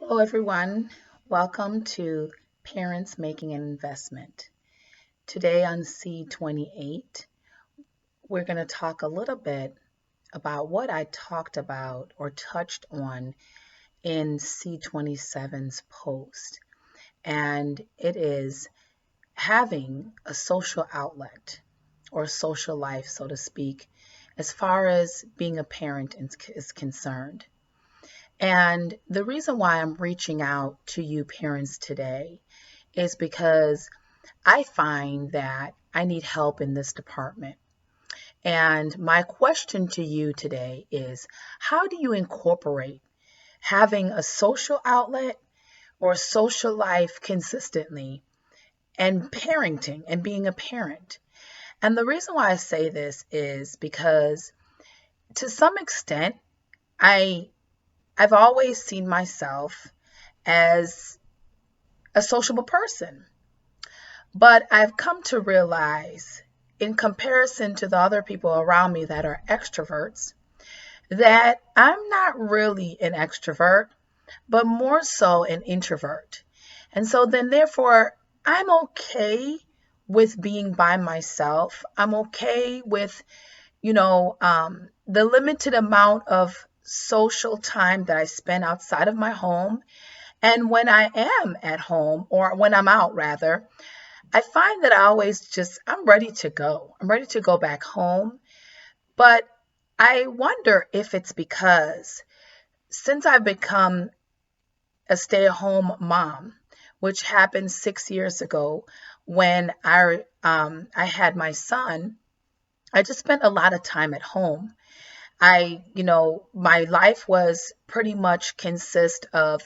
Hello, everyone. Welcome to Parents Making an Investment. Today on C28, we're going to talk a little bit about what I talked about or touched on in C27's post, and it is having a social outlet or social life, so to speak, as far as being a parent is concerned. And the reason why I'm reaching out to you parents today is because I find that I need help in this department. And my question to you today is how do you incorporate having a social outlet or social life consistently and parenting and being a parent? And the reason why I say this is because to some extent, I I've always seen myself as a sociable person. But I've come to realize, in comparison to the other people around me that are extroverts, that I'm not really an extrovert, but more so an introvert. And so then, therefore, I'm okay with being by myself. I'm okay with, the limited amount of social time that I spend outside of my home. And when I am at home, or when I'm out rather, I find that I'm ready to go. I'm ready to go back home. But I wonder if it's because since I've become a stay at home mom, which happened 6 years ago when I had my son, I just spent a lot of time at home. My life was pretty much consist of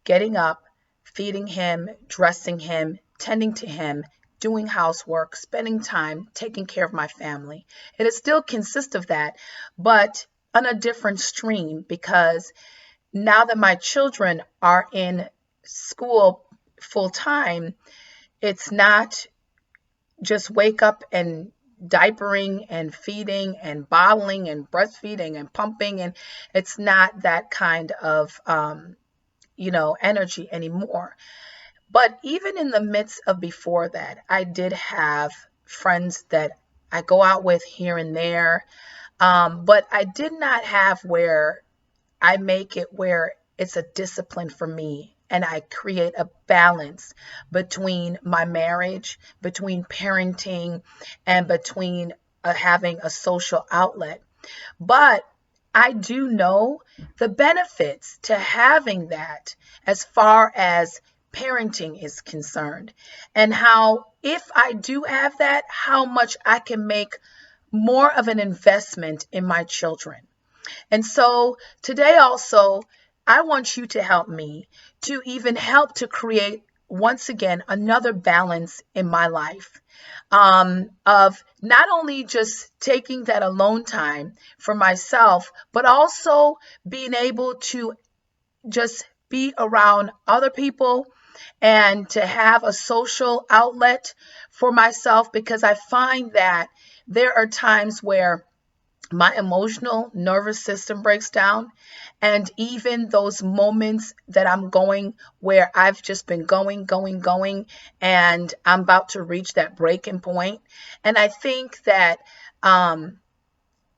getting up, feeding him, dressing him, tending to him, doing housework, spending time taking care of my family. It still consists of that, but on a different stream because now that my children are in school full time, it's not just wake up and diapering and feeding and bottling and breastfeeding and pumping, and it's not that kind of energy anymore. But even in the midst of before that, I did have friends that I go out with here and there, but I did not have where I make it where it's a discipline for me and I create a balance between my marriage, between parenting, and between having a social outlet. But I do know the benefits to having that as far as parenting is concerned, and how, if I do have that, how much I can make more of an investment in my children. And so today also, I want you to help me to even help to create once again another balance in my life, of not only just taking that alone time for myself, but also being able to just be around other people and to have a social outlet for myself, because I find that there are times where my emotional nervous system breaks down. And even those moments that I'm going where I've just been going, and I'm about to reach that breaking point. And um,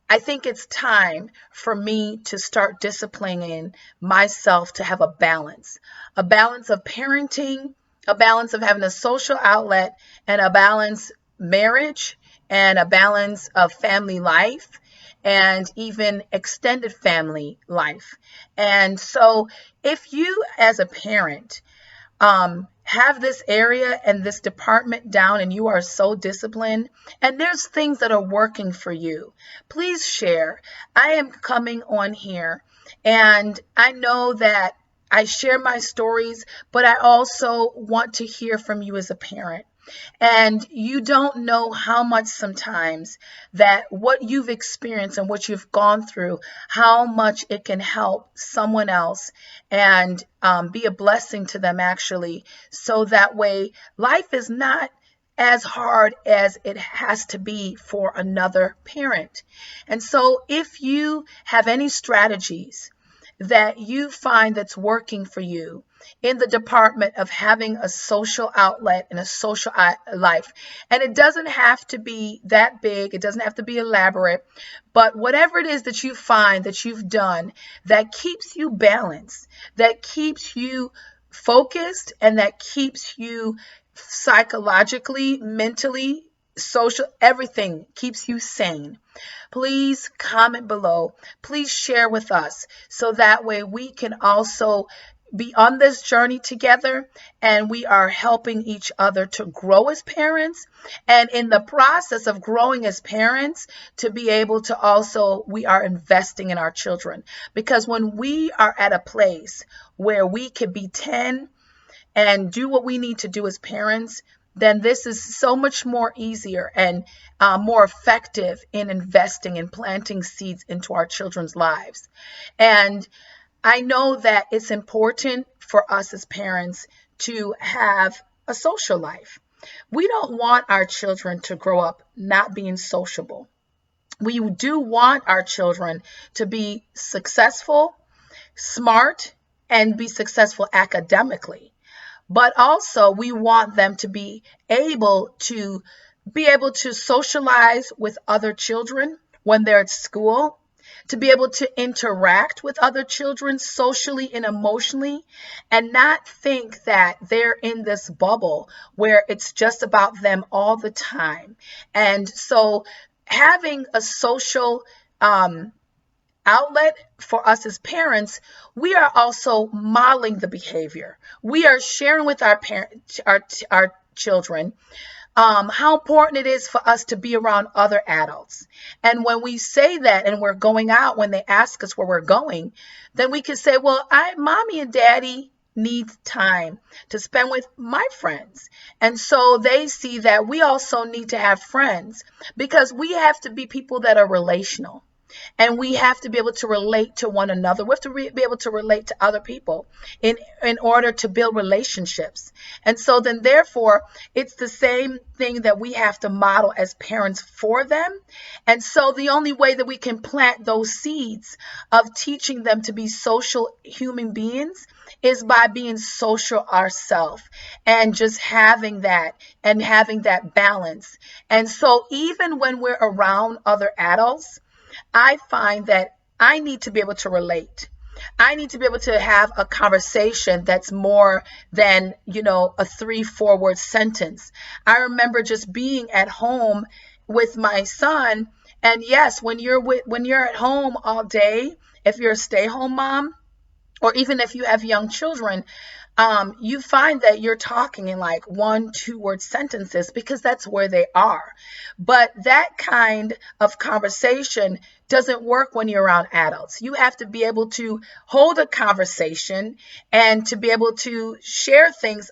I think it's time for me to start disciplining myself to have a balance of parenting, a balance of having a social outlet, and a balance marriage, and a balance of family life, and even extended family life. And so, if you as a parent have this area and this department down and you are so disciplined and there's things that are working for you, please share. I am coming on here and I know that I share my stories, but I also want to hear from you as a parent. And you don't know how much sometimes that what you've experienced and what you've gone through, how much it can help someone else and be a blessing to them, actually. So that way, life is not as hard as it has to be for another parent. And so, if you have any strategies that you find that's working for you in the department of having a social outlet and a social life. And it doesn't have to be that big, it doesn't have to be elaborate, but whatever it is that you find that you've done that keeps you balanced, that keeps you focused, and that keeps you psychologically, mentally, social, everything keeps you sane. Please comment below. Please share with us so that way we can also be on this journey together and we are helping each other to grow as parents, and in the process of growing as parents to be able to also, we are investing in our children, because when we are at a place where we could be 10 and do what we need to do as parents, then this is so much more easier and more effective in investing and planting seeds into our children's lives. And I know that it's important for us as parents to have a social life. We don't want our children to grow up not being sociable. We do want our children to be successful, smart, and be successful academically. But also we want them to be able to socialize with other children when they're at school, to be able to interact with other children socially and emotionally, and not think that they're in this bubble where it's just about them all the time. And so having a social outlet for us as parents, we are also modeling the behavior. We are sharing with our parents, our children, how important it is for us to be around other adults. And when we say that and we're going out, when they ask us where we're going, then we can say, well, mommy and daddy need time to spend with my friends. And so they see that we also need to have friends, because we have to be people that are relational. And we have to be able to relate to one another. We have to be able to relate to other people in order to build relationships. And so then therefore, it's the same thing that we have to model as parents for them. And so the only way that we can plant those seeds of teaching them to be social human beings is by being social ourselves and just having that and having that balance. And so even when we're around other adults, I find that I need to be able to relate. I need to be able to have a conversation that's more than, a 3-4 word sentence. I remember just being at home with my son. And yes, when you're at home all day, if you're a stay-home mom, or even if you have young children, you find that you're talking in like 1-2 word sentences because that's where they are. But that kind of conversation doesn't work when you're around adults. You have to be able to hold a conversation and to be able to share things,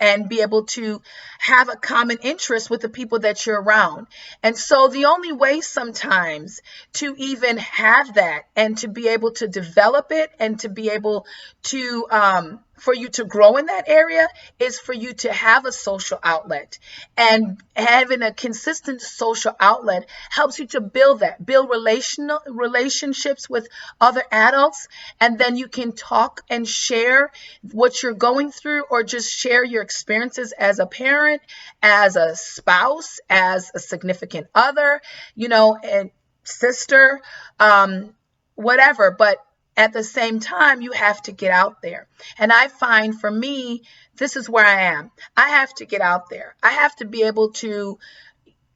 and be able to have a common interest with the people that you're around. And so the only way sometimes to even have that and to be able to develop it and to be able to, for you to grow in that area is for you to have a social outlet. And having a consistent social outlet helps you to build relationships with other adults. And then you can talk and share what you're going through, or just share your experiences as a parent, as a spouse, as a significant other, and sister, whatever. But at the same time, you have to get out there. And I find for me, this is where I am. I have to get out there. I have to be able to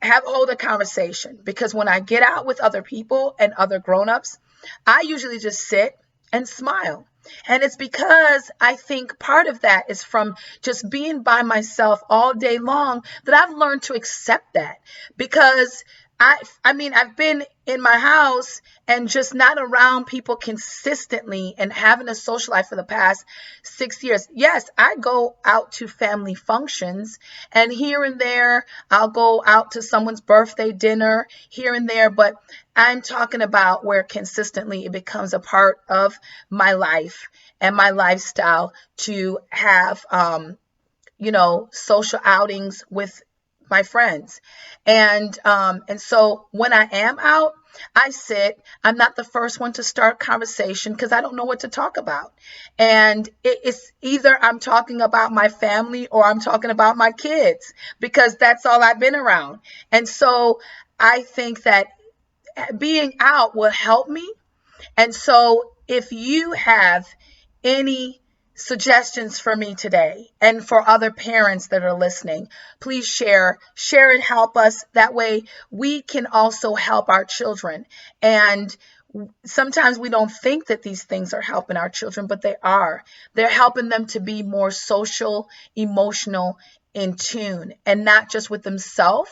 hold a conversation, because when I get out with other people and other grown-ups, I usually just sit and smile. And it's because I think part of that is from just being by myself all day long, that I've learned to accept that. Because I've been in my house and just not around people consistently and having a social life for the past 6 years. Yes, I go out to family functions, and here and there I'll go out to someone's birthday dinner here and there, but I'm talking about where consistently it becomes a part of my life and my lifestyle to have, social outings with my friends. And so when I am out, I sit. I'm not the first one to start conversation because I don't know what to talk about. And it's either I'm talking about my family or I'm talking about my kids because that's all I've been around. And so I think that being out will help me. And so if you have any suggestions for me today and for other parents that are listening, please share and help us. That way we can also help our children. And sometimes we don't think that these things are helping our children, but they are. They're helping them to be more social, emotional, in tune, and not just with themselves,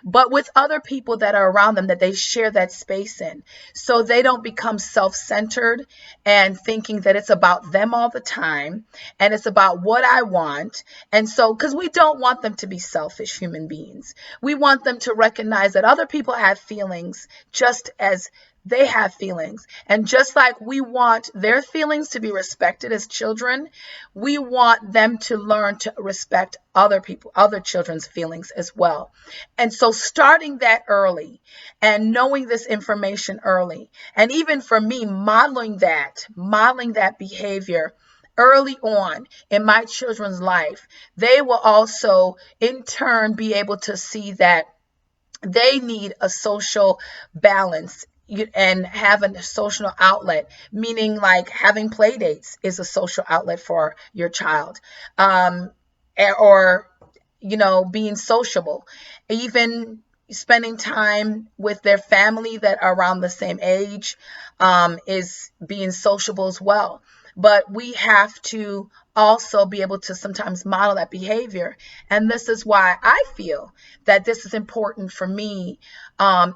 but with other people that are around them that they share that space in. So they don't become self centered and thinking that it's about them all the time and it's about what I want. And so, because we don't want them to be selfish human beings, we want them to recognize that other people have feelings just as they have feelings. And just like we want their feelings to be respected as children, we want them to learn to respect other people, other children's feelings as well. And so starting that early and knowing this information early, and even for me, modeling that behavior early on in my children's life, they will also in turn be able to see that they need a social balance and having a social outlet, meaning like having play dates is a social outlet for your child, um, or being sociable, even spending time with their family that are around the same age, is being sociable as well. But we have to also be able to sometimes model that behavior. And this is why I feel that this is important for me,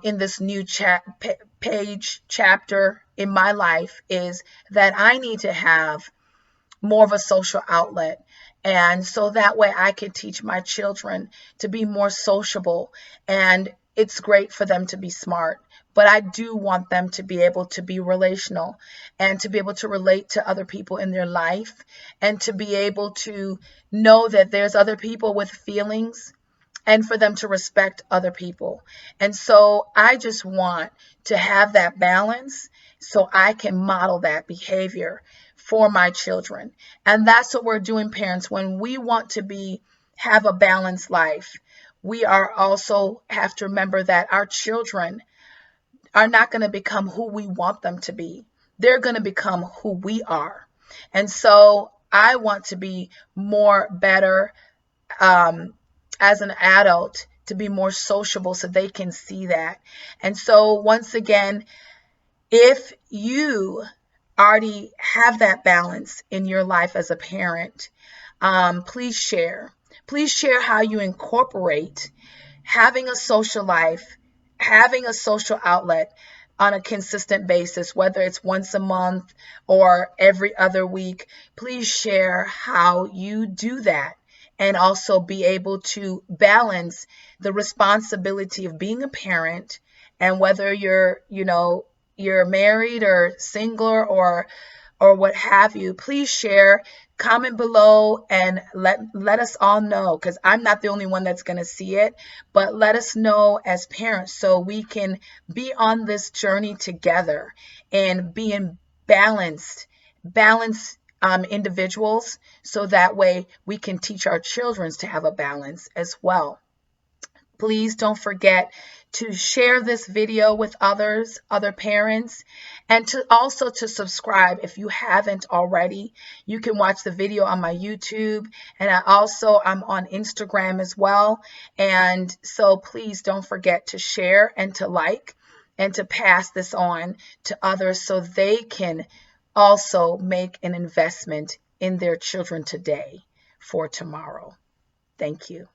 in this new chapter in my life, is that I need to have more of a social outlet. And so that way I can teach my children to be more sociable. And it's great for them to be smart, but I do want them to be able to be relational and to be able to relate to other people in their life and to be able to know that there's other people with feelings and for them to respect other people. And so I just want to have that balance so I can model that behavior for my children. And that's what we're doing, parents. When we want to have a balanced life, we are also have to remember that our children are not going to become who we want them to be. They're going to become who we are. And so I want to be better, um, as an adult, to be more sociable so they can see that. And so once again, if you already have that balance in your life as a parent, please share. Please share how you incorporate having a social life, having a social outlet on a consistent basis, whether it's once a month or every other week. Please share how you do that and also be able to balance the responsibility of being a parent, and whether you're married or single or what have you. Please share, comment below, and let us all know, because I'm not the only one that's going to see it, but let us know as parents so we can be on this journey together and being balanced individuals, so that way we can teach our children to have a balance as well. Please don't forget to share this video with other parents, and to also to subscribe if you haven't already. You can watch the video on my YouTube, and I'm on Instagram as well. And so please don't forget to share and to like and to pass this on to others so they can also make an investment in their children today for tomorrow. Thank you.